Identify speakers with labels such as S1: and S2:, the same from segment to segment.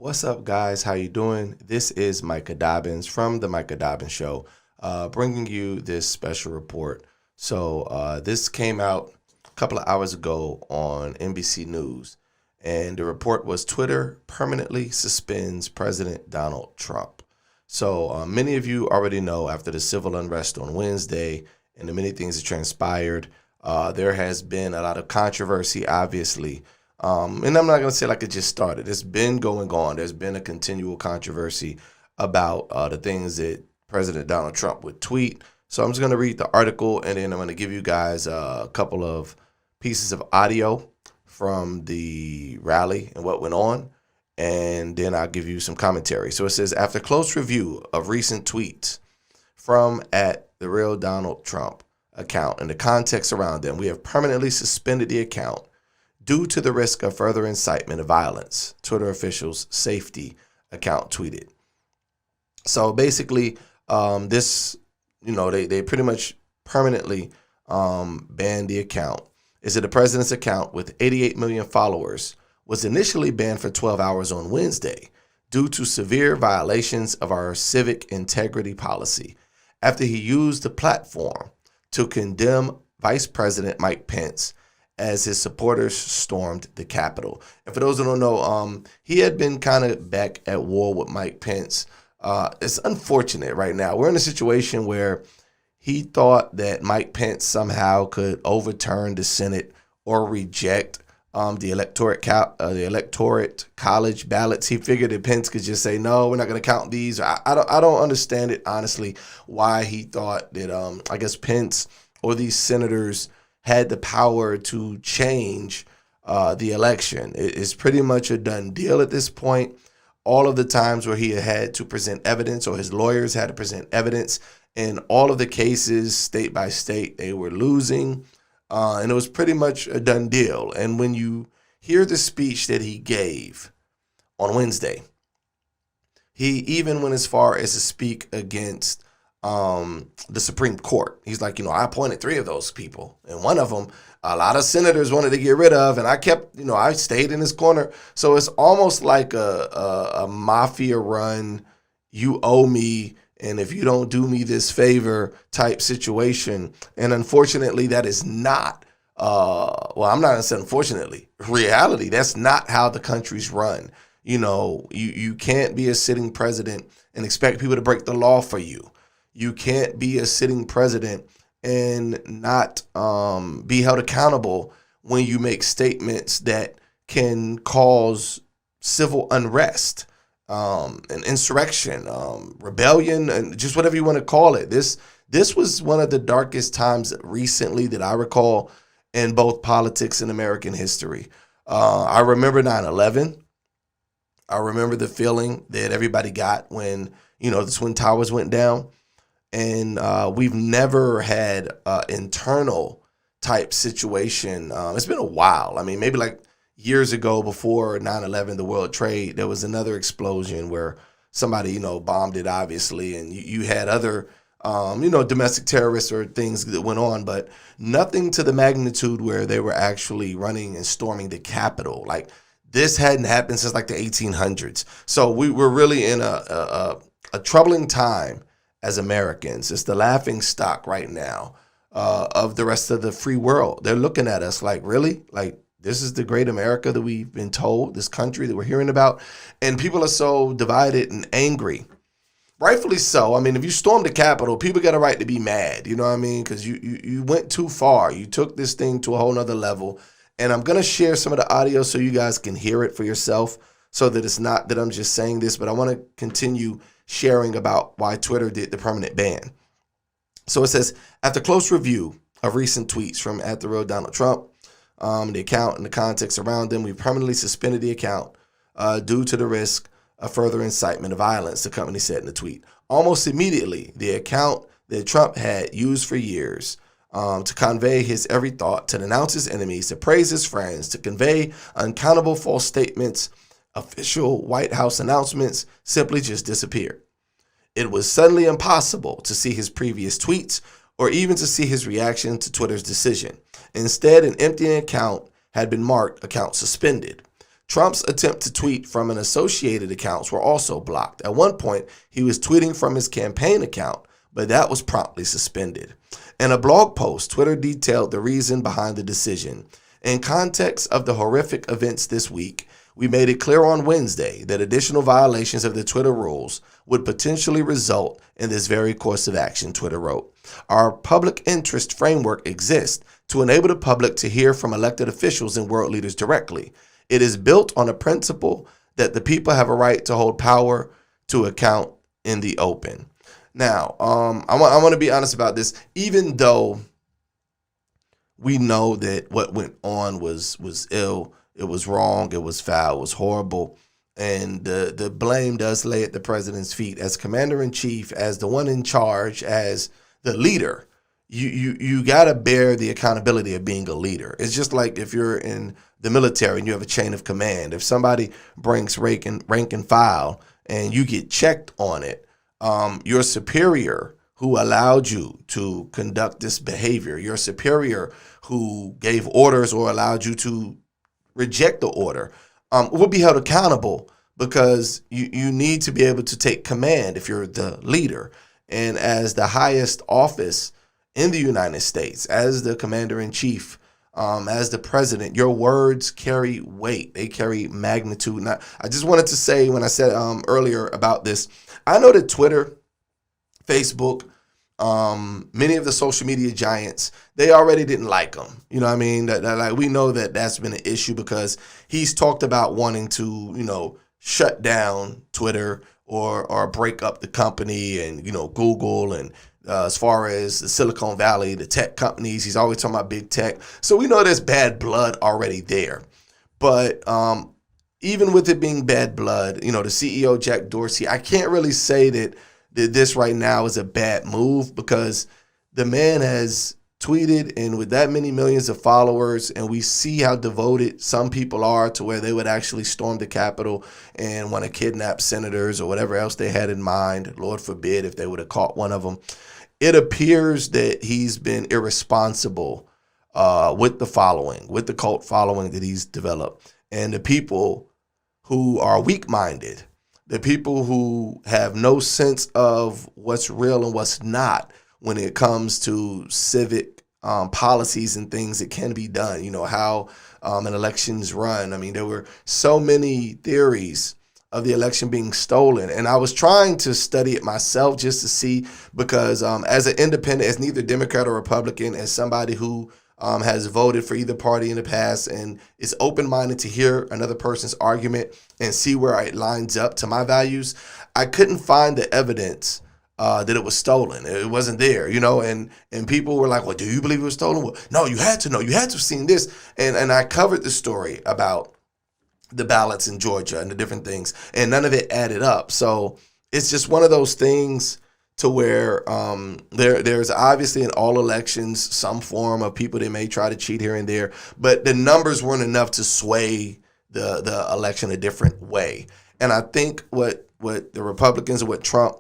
S1: What's up, guys? How you doing? This is Micah Dobbins from the Micah Dobbins Show, bringing you this special report. This came out a couple of hours ago on NBC News, and the report was Twitter permanently suspends President Donald Trump. Many of you already know after the civil unrest on Wednesday and the many things that transpired, there has been a lot of controversy, obviously. And I'm not going to say like it just started. It's been going on. There's been a continual controversy about the things that President Donald Trump would tweet. So I'm just going to read the article, and then I'm going to give you guys a couple of pieces of audio from the rally and what went on, and then I'll give you some commentary. So it says, after close review of recent tweets from @TheRealDonaldTrump account and the context around them, we have permanently suspended the account due to the risk of further incitement of violence, Twitter officials' safety account tweeted. So basically, they pretty much permanently banned the account. Is it the president's account with 88 million followers was initially banned for 12 hours on Wednesday due to severe violations of our civic integrity policy after he used the platform to condemn Vice President Mike Pence as his supporters stormed the Capitol. And for those who don't know, he had been kind of back at war with Mike Pence. It's unfortunate right now. We're in a situation where he thought that Mike Pence somehow could overturn the Senate or reject the electorate college ballots. He figured that Pence could just say, no, we're not going to count these. I don't understand it, honestly, why he thought that, I guess, Pence or these senators had the power to change the election. It's pretty much a done deal at this point. All of the times where he had to present evidence, or his lawyers had to present evidence, in all of the cases, state by state, they were losing. And it was pretty much a done deal. And when you hear the speech that he gave on Wednesday, he even went as far as to speak against the Supreme Court. He's like, I appointed 3 of those people, and one of them a lot of senators wanted to get rid of, and I kept, I stayed in his corner. So it's almost like a mafia run, you owe me, and if you don't do me this favor type situation. And unfortunately, that is not, I'm not going to say unfortunately, reality. That's not how the country's run. You can't be a sitting president and expect people to break the law for you. You can't be a sitting president and not be held accountable when you make statements that can cause civil unrest, an insurrection, rebellion, and just whatever you want to call it. This was one of the darkest times recently that I recall in both politics and American history. I remember 9/11. I remember the feeling that everybody got when, the Twin Towers went down. And we've never had an internal type situation. It's been a while. I mean, maybe like years ago before 9/11, the World Trade, there was another explosion where somebody, bombed it, obviously. And you had other, domestic terrorists or things that went on, but nothing to the magnitude where they were actually running and storming the Capitol. Like, this hadn't happened since like the 1800s. So we were really in a troubling time as Americans. It's the laughing stock right now of the rest of the free world. They're looking at us like, really? Like, this is the great America that we've been told, this country that we're hearing about? And people are so divided and angry. Rightfully so. I mean, if you storm the Capitol, people got a right to be mad, you know what I mean? Because you went too far. You took this thing to a whole nother level. And I'm going to share some of the audio so you guys can hear it for yourself, so that it's not that I'm just saying this, but I want to continue sharing about why Twitter did the permanent ban. So it says, after close review of recent tweets from @TheRealDonaldTrump, the account and the context around them, we permanently suspended the account due to the risk of further incitement of violence, the company said in the tweet. Almost immediately, the account that Trump had used for years to convey his every thought, to denounce his enemies, to praise his friends, to convey uncountable false statements, official White House announcements, simply just disappeared. It was suddenly impossible to see his previous tweets or even to see his reaction to Twitter's decision. Instead, an empty account had been marked account suspended. Trump's attempt to tweet from an associated accounts were also blocked. At one point, he was tweeting from his campaign account, but that was promptly suspended. In a blog post, Twitter detailed the reason behind the decision. In context of the horrific events this week, we made it clear on Wednesday that additional violations of the Twitter rules would potentially result in this very course of action, Twitter wrote. Our public interest framework exists to enable the public to hear from elected officials and world leaders directly. It is built on a principle that the people have a right to hold power to account in the open. Now, I want to be honest about this. Even though we know that what went on was ill, it was wrong, it was foul, it was horrible, and the blame does lay at the president's feet as commander-in-chief, as the one in charge, as the leader. You got to bear the accountability of being a leader. It's just like if you're in the military and you have a chain of command. If somebody brings rank and file and you get checked on it, your superior who allowed you to conduct this behavior, your superior who gave orders or allowed you to reject the order, will be held accountable, because you need to be able to take command if you're the leader. And as the highest office in the United States, as the commander-in-chief, as the president, your words carry weight. They carry magnitude. Now, I just wanted to say, when I said earlier about this, I know that Twitter, Facebook, many of the social media giants, they already didn't like him. You know what I mean? Like, we know that that's been an issue because he's talked about wanting to, shut down Twitter or break up the company and, Google and as far as the Silicon Valley, the tech companies, he's always talking about big tech. So we know there's bad blood already there. But even with it being bad blood, the CEO, Jack Dorsey, I can't really say that this right now is a bad move, because the man has tweeted, and with that many millions of followers, and we see how devoted some people are to where they would actually storm the Capitol and want to kidnap senators or whatever else they had in mind. Lord forbid if they would have caught one of them. It appears that he's been irresponsible with the cult following that he's developed. And the people who are weak-minded, the people who have no sense of what's real and what's not when it comes to civic policies and things that can be done, how an election's run. I mean, there were so many theories of the election being stolen. And I was trying to study it myself just to see, because as an independent, as neither Democrat or Republican, as somebody who has voted for either party in the past and is open-minded to hear another person's argument and see where it lines up to my values, I couldn't find the evidence that it was stolen. It wasn't there, and people were like, well, do you believe it was stolen? Well, no, you had to know. You had to have seen this. And I covered the story about the ballots in Georgia and the different things, and none of it added up. So it's just one of those things to where there's obviously in all elections some form of people that may try to cheat here and there, but the numbers weren't enough to sway the election a different way. And I think what the Republicans and what Trump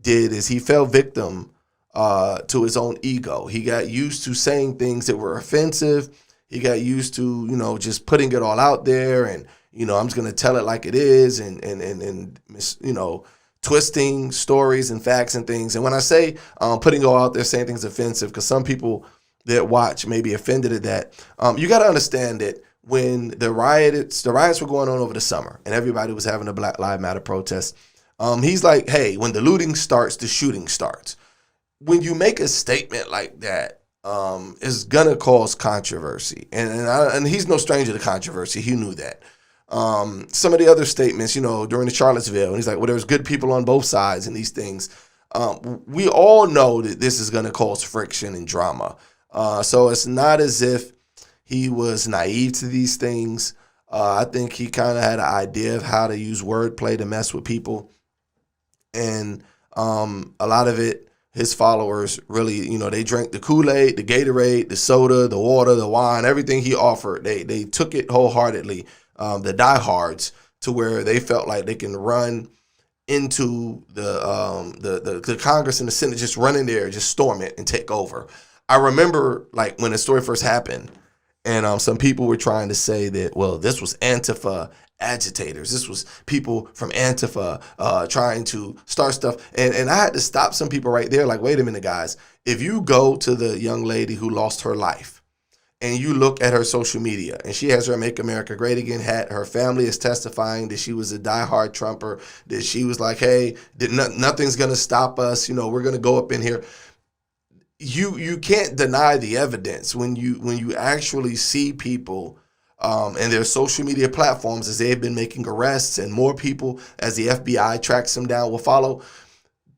S1: did is he fell victim to his own ego. He got used to saying things that were offensive. He got used to, just putting it all out there and, I'm just going to tell it like it is and twisting stories and facts and things. And when I say putting it all out there, saying things offensive, because some people that watch may be offended at that, you got to understand that when the riots were going on over the summer and everybody was having a Black Lives Matter protest, he's like, hey, when the looting starts, the shooting starts. When you make a statement like that, it's going to cause controversy. And he's no stranger to controversy. He knew that. Some of the other statements, during the Charlottesville, and he's like, well, there's good people on both sides and these things. We all know that this is going to cause friction and drama. So it's not as if he was naive to these things. I think he kind of had an idea of how to use wordplay to mess with people. And a lot of it, his followers really, they drank the Kool-Aid, the Gatorade, the soda, the water, the wine, everything he offered. They took it wholeheartedly. The diehards, to where they felt like they can run into the Congress and the Senate, just run in there, just storm it and take over. I remember when the story first happened, and some people were trying to say that, well, this was Antifa agitators. This was people from Antifa trying to start stuff. And I had to stop some people right there. Like, wait a minute, guys. If you go to the young lady who lost her life and you look at her social media and she has her Make America Great Again hat, her family is testifying that she was a diehard Trumper, that she was like, hey, nothing's going to stop us. We're going to go up in here. You can't deny the evidence when you actually see people and their social media platforms as they've been making arrests, and more people as the FBI tracks them down will follow.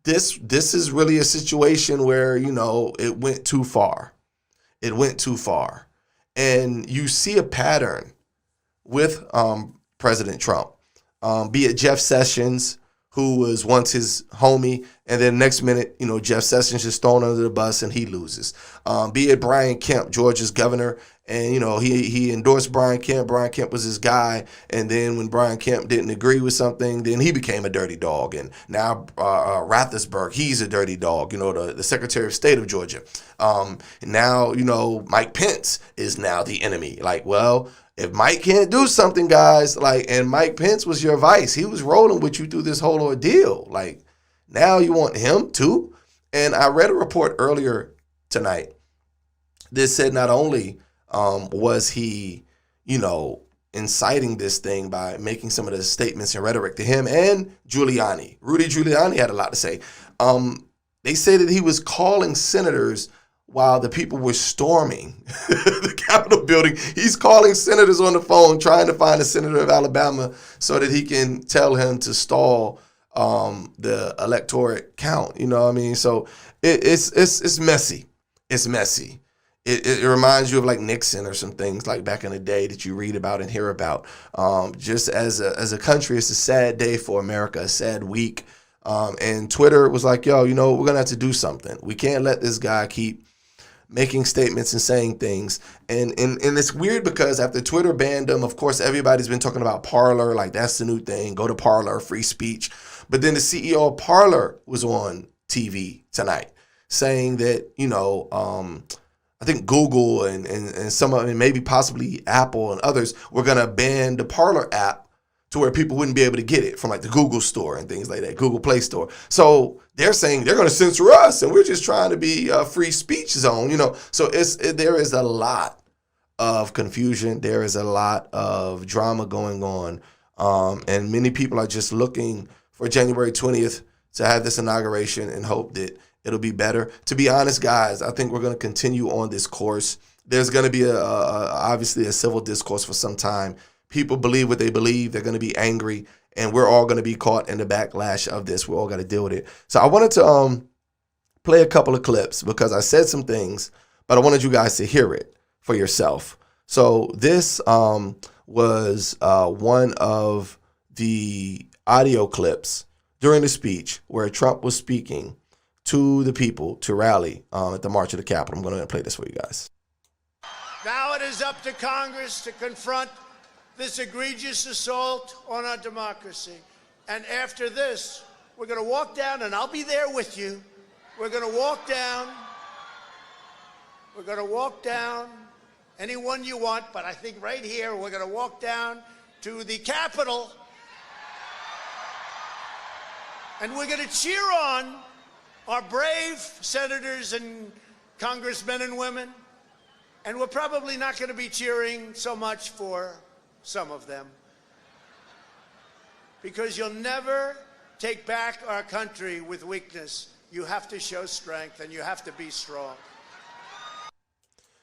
S1: This is really a situation where, it went too far. It went too far. And you see a pattern with President Trump, be it Jeff Sessions, who was once his homie, and then next minute, Jeff Sessions is thrown under the bus and he loses. Be it Brian Kemp, Georgia's governor, and, he endorsed Brian Kemp. Brian Kemp was his guy, and then when Brian Kemp didn't agree with something, then he became a dirty dog. And now Rathersburg, he's a dirty dog, the Secretary of State of Georgia. Now, Mike Pence is now the enemy. Like, well, if Mike can't do something, guys, and Mike Pence was your vice, he was rolling with you through this whole ordeal. Now you want him too? And I read a report earlier tonight that said not only was he, inciting this thing by making some of the statements and rhetoric to him and Giuliani. Rudy Giuliani had a lot to say. They say that he was calling senators while the people were storming the Capitol building. He's calling senators on the phone, trying to find a senator of Alabama so that he can tell him to stall the electorate count. So it's messy. It's messy. It reminds you of like Nixon or some things like back in the day that you read about and hear about. Just as a country, it's a sad day for America, a sad week. And Twitter was like, yo, we're going to have to do something. We can't let this guy keep making statements and saying things. And it's weird because after Twitter banned him, of course, everybody's been talking about Parler, like that's the new thing. Go to Parler, free speech. But then the CEO of Parler was on TV tonight saying that, I think Google and some of maybe possibly Apple and others were going to ban the Parler app to where people wouldn't be able to get it from like the Google store and things like that, Google Play Store. So they're saying they're going to censor us and we're just trying to be a free speech zone, So there is a lot of confusion. There is a lot of drama going on. And many people are just looking for January 20th to have this inauguration and hope that it'll be better. To be honest, guys, I think we're going to continue on this course. There's going to be obviously a civil discourse for some time. People believe what they believe. They're going to be angry, and we're all going to be caught in the backlash of this. We're all going to deal with it. So I wanted to play a couple of clips because I said some things, but I wanted you guys to hear it for yourself. So this was one of the audio clips during the speech where Trump was speaking to the people to rally at the March of the Capitol. I'm going to play this for you guys.
S2: Now it is up to Congress to confront this egregious assault on our democracy. And after this, we're going to walk down, and I'll be there with you. We're going to walk down. We're going to walk down anyone you want, but I think right here, we're going to walk down to the Capitol. And we're going to cheer on our brave senators and congressmen and women. And we're probably not going to be cheering so much for some of them, because you'll never take back our country with weakness. You have to show strength, and you have to be strong.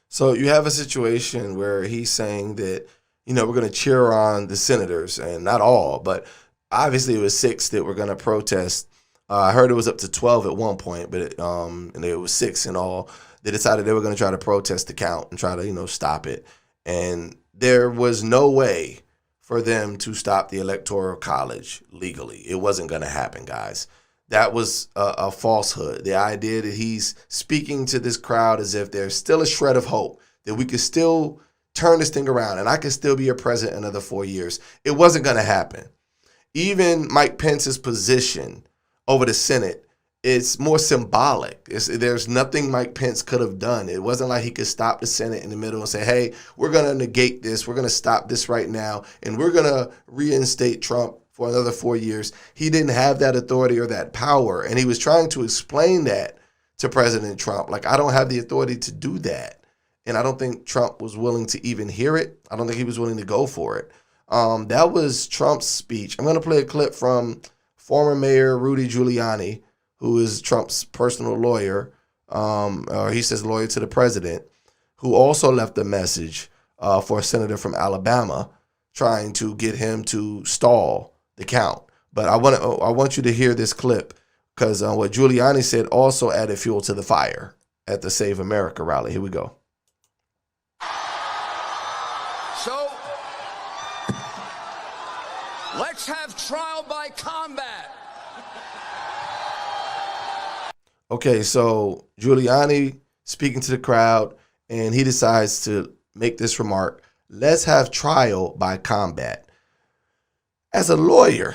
S1: So you have a situation where he's saying that, we're going to cheer on the senators, and not all, but obviously it was 6 that were going to protest. I heard it was up to 12 at one point, but and it was 6 in all. They decided they were going to try to protest the count and try to, stop it. And there was no way for them to stop the Electoral College legally. It wasn't going to happen, guys. That was a falsehood. The idea that he's speaking to this crowd as if there's still a shred of hope that we could still turn this thing around and I could still be your president another 4 years. It wasn't going to happen. Even Mike Pence's position over the Senate it's more symbolic. There's nothing Mike Pence could have done. It wasn't like he could stop the Senate in the middle and say, hey, we're going to negate this. We're going to stop this right now. And we're going to reinstate Trump for another 4 years. He didn't have that authority or that power. And he was trying to explain that to President Trump. Like, I don't have the authority to do that. And I don't think Trump was willing to even hear it. I don't think he was willing to go for it. That was Trump's speech. I'm going to play a clip from former Mayor Rudy Giuliani, who is Trump's personal lawyer, or he says lawyer to the president, who also left a message for a senator from Alabama trying to get him to stall the count. But I want you to hear this clip because what Giuliani said also added fuel to the fire at the Save America rally. Here we go.
S3: So, let's have trial by combat.
S1: Okay, so Giuliani speaking to the crowd, and he decides to make this remark: let's have trial by combat. As a lawyer,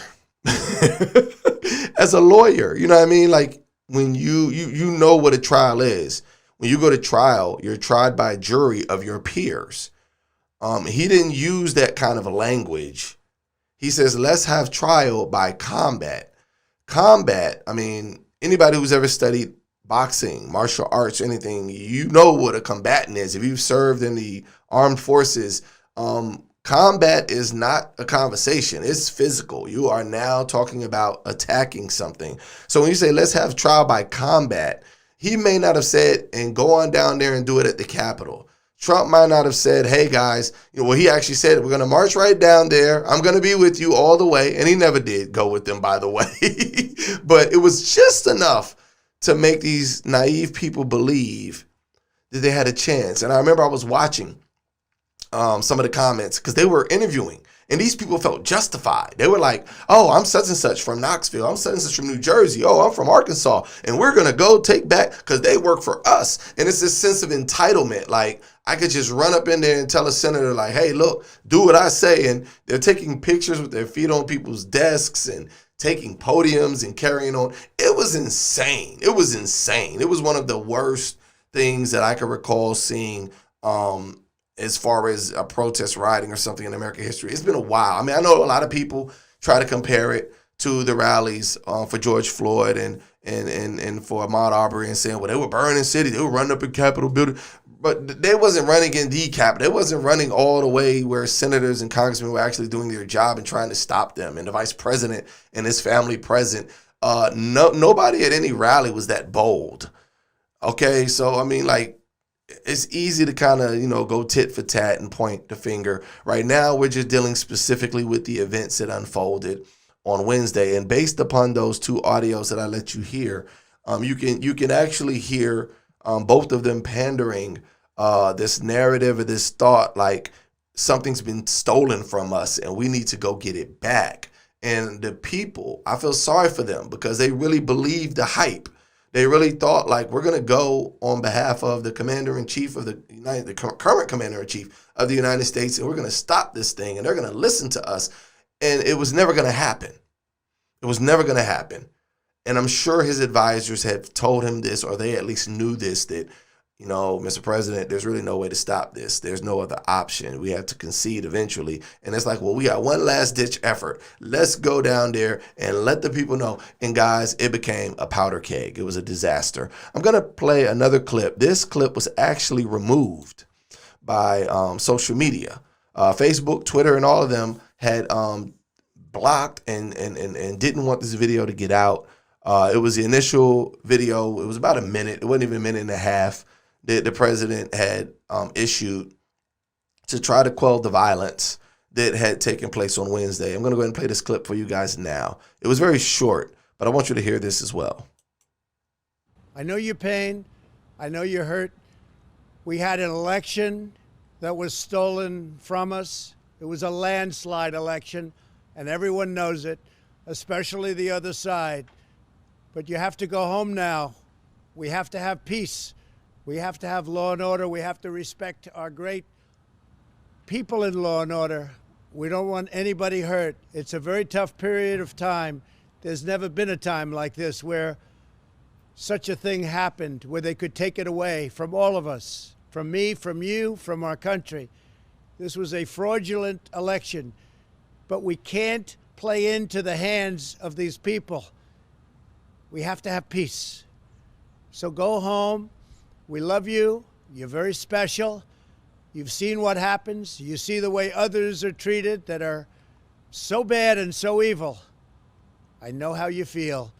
S1: you know what I mean? Like, when you know what a trial is. When you go to trial, you're tried by a jury of your peers. He didn't use that kind of language. He says, let's have trial by combat. Combat, I mean, anybody who's ever studied boxing, martial arts, anything, you know what a combatant is. If you've served in the armed forces, combat is not a conversation. It's physical. You are now talking about attacking something. So when you say, let's have trial by combat, he may not have said, and go on down there and do it at the Capitol. Trump might not have said, hey, guys, well, he actually said, we're going to march right down there. I'm going to be with you all the way. And he never did go with them, by the way. But it was just enough to make these naive people believe that they had a chance. And I remember I was watching some of the comments because they were interviewing. And these people felt justified. They were like, oh, I'm such and such from Knoxville. I'm such and such from New Jersey. Oh, I'm from Arkansas. And we're going to go take back because they work for us. And it's this sense of entitlement. Like, I could just run up in there and tell a senator, like, hey, look, do what I say. And they're taking pictures with their feet on people's desks and taking podiums and carrying on. It was insane. It was insane. It was one of the worst things that I can recall seeing as far as a protest rioting or something in American history. It's been a while. I mean, I know a lot of people try to compare it to the rallies for George Floyd and for Ahmaud Arbery and saying, well, they were burning cities, they were running up in Capitol building. But they wasn't running in the Capitol. They wasn't running all the way where senators and congressmen were actually doing their job and trying to stop them. And the vice president and his family present. Nobody at any rally was that bold. Okay, so I mean, like, it's easy to kind of, go tit for tat and point the finger. Right now, we're just dealing specifically with the events that unfolded on Wednesday. And based upon those two audios that I let you hear, you can actually hear both of them pandering this narrative or this thought like something's been stolen from us and we need to go get it back. And the people, I feel sorry for them because they really believed the hype. They really thought, like, we're going to go on behalf of the commander-in-chief of the current commander-in-chief of the United States, and we're going to stop this thing, and they're going to listen to us. And it was never going to happen. It was never going to happen. And I'm sure his advisors had told him this, or they at least knew this, that, Mr. President, there's really no way to stop this. There's no other option. We have to concede eventually. And it's like, well, we got one last ditch effort. Let's go down there and let the people know. And guys, it became a powder keg. It was a disaster. I'm going to play another clip. This clip was actually removed by social media. Facebook, Twitter, and all of them had blocked and didn't want this video to get out. It was the initial video. It was about a minute. It wasn't even a minute and a half that the president had issued to try to quell the violence that had taken place on Wednesday. I'm going to go ahead and play this clip for you guys now. It was very short, but I want you to hear this as well.
S2: I know your pain. I know you're hurt. We had an election that was stolen from us. It was a landslide election, and everyone knows it, especially the other side. But you have to go home now. We have to have peace. We have to have law and order. We have to respect our great people in law and order. We don't want anybody hurt. It's a very tough period of time. There's never been a time like this where such a thing happened where they could take it away from all of us, from me, from you, from our country. This was a fraudulent election, but we can't play into the hands of these people. We have to have peace. So go home. We love you. You're very special. You've seen what happens. You see the way others are treated that are so bad and so evil. I know how you feel.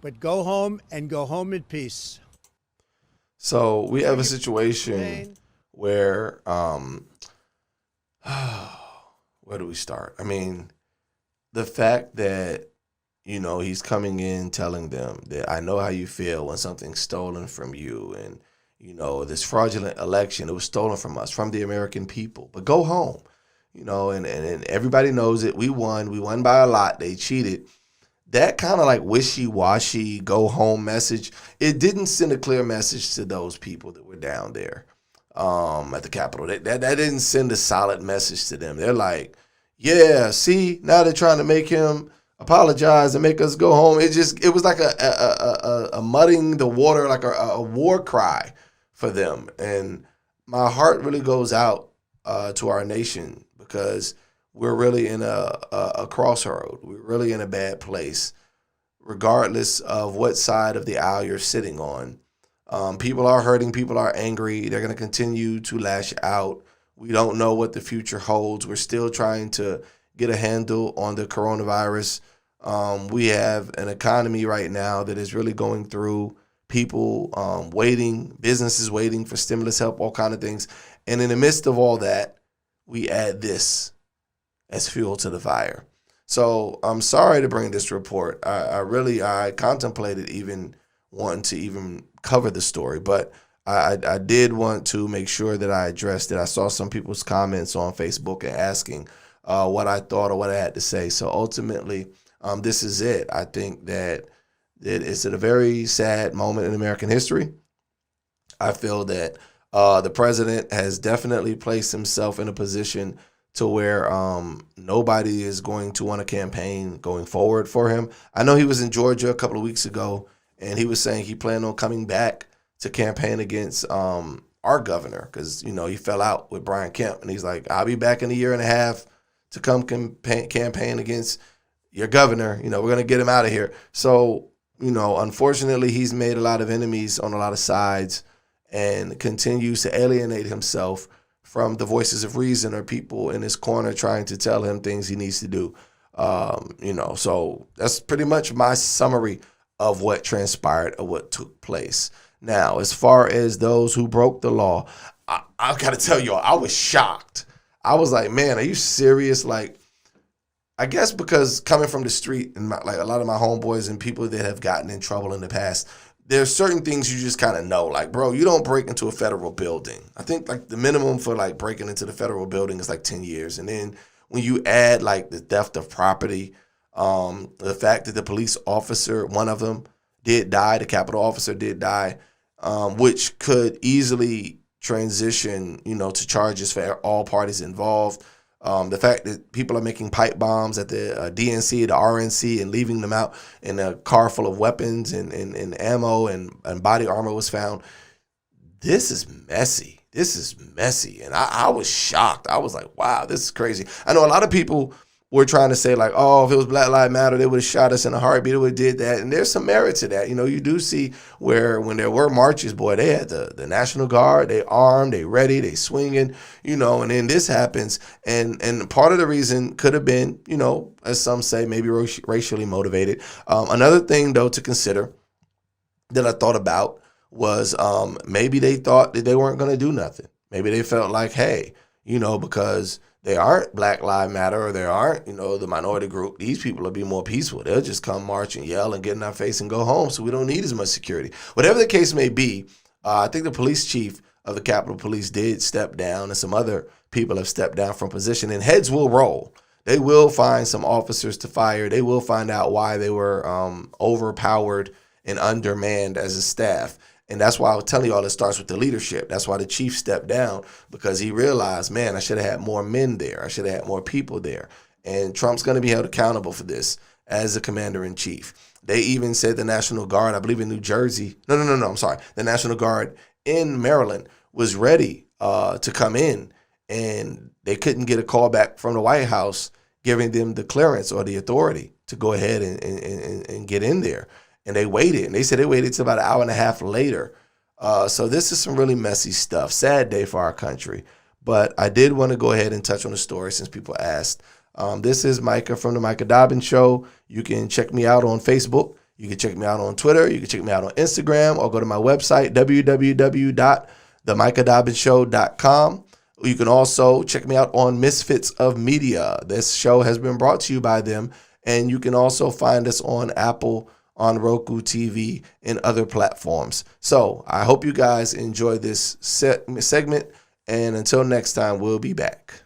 S2: But go home and go home in peace.
S1: So we have a situation where, where do we start? I mean, the fact that, you know, he's coming in telling them that I know how you feel when something's stolen from you, and, you know, this fraudulent election, it was stolen from us, from the American people. But go home, you know, and everybody knows it. We won by a lot. They cheated. That kind of like wishy-washy go home message, it didn't send a clear message to those people that were down there at the Capitol. That didn't send a solid message to them. They're like, yeah, see, now they're trying to make him apologize and make us go home. It was like a muddying the water, like a war cry for them. And my heart really goes out to our nation, because we're really in a crossroad. We're really in a bad place, regardless of what side of the aisle you're sitting on. People are hurting. People are angry. They're going to continue to lash out. We don't know what the future holds. We're still trying to get a handle on the coronavirus. We have an economy right now that is really going through, people waiting, businesses waiting for stimulus help, all kind of things. And in the midst of all that, we add this as fuel to the fire. So I'm sorry to bring this report. I contemplated even wanting to even cover the story, but I did want to make sure that I addressed it. I saw some people's comments on Facebook and asking what I thought or what I had to say. So ultimately, this is it. I think that it's at a very sad moment in American history. I feel that the president has definitely placed himself in a position to where nobody is going to want to campaign going forward for him. I know he was in Georgia a couple of weeks ago, and he was saying he planned on coming back to campaign against our governor, because, you know, he fell out with Brian Kemp, and he's like, I'll be back in a year and a half to come campaign against your governor. You know, we're going to get him out of here. So, you know, unfortunately, he's made a lot of enemies on a lot of sides and continues to alienate himself from the voices of reason or people in his corner trying to tell him things he needs to do. You know, so that's pretty much my summary of what transpired or what took place. Now, as far as those who broke the law, I got to tell you, I was shocked. I was like, man, are you serious? Like, I guess because coming from the street and like a lot of my homeboys and people that have gotten in trouble in the past, there's certain things you just kind of know. Like, bro, you don't break into a federal building. I think like the minimum for like breaking into the federal building is like 10 years. And then when you add like the theft of property, the fact that the police officer, one of them did die, the Capitol officer did die, which could easily transition, you know, to charges for all parties involved. The fact that people are making pipe bombs at the DNC, the RNC, and leaving them out in a car full of weapons and ammo and body armor was found. This is messy. This is messy. And I was shocked. I was like, wow, this is crazy. I know a lot of people were trying to say like, oh, if it was Black Lives Matter, they would have shot us in a heartbeat. They would have did that. And there's some merit to that. You know, you do see where when there were marches, boy, they had the National Guard, they armed, they ready, they swinging, you know, and then this happens. And part of the reason could have been, you know, as some say, maybe racially motivated. Another thing, though, to consider that I thought about was maybe they thought that they weren't going to do nothing. Maybe they felt like, hey, you know, because they aren't Black Lives Matter or they aren't, you know, the minority group, these people will be more peaceful. They'll just come march and yell and get in our face and go home, so we don't need as much security. Whatever the case may be, I think the police chief of the Capitol Police did step down, and some other people have stepped down from position, and heads will roll. They will find some officers to fire. They will find out why they were overpowered and undermanned as a staff. And that's why I was telling you all it starts with the leadership. That's why the chief stepped down, because he realized, man, I should have had more men there. I should have had more people there. And Trump's going to be held accountable for this. as the commander-in-chief. They even said the National Guard, I believe in New Jersey, no, I'm sorry, the National Guard in Maryland was ready to come in, and they couldn't get a call back from the White House giving them the clearance or the authority to go ahead and get in there. And they waited, and they said they waited till about an hour and a half later. So this is some really messy stuff. Sad day for our country. But I did want to go ahead and touch on the story since people asked. This is Micah from the Micah Dobbins Show. You can check me out on Facebook. You can check me out on Twitter. You can check me out on Instagram, or go to my website, www.themicahdobbinsshow.com. You can also check me out on Misfits of Media. This show has been brought to you by them, and you can also find us on Apple, on Roku TV, and other platforms. So I hope you guys enjoy this segment, and until next time, we'll be back.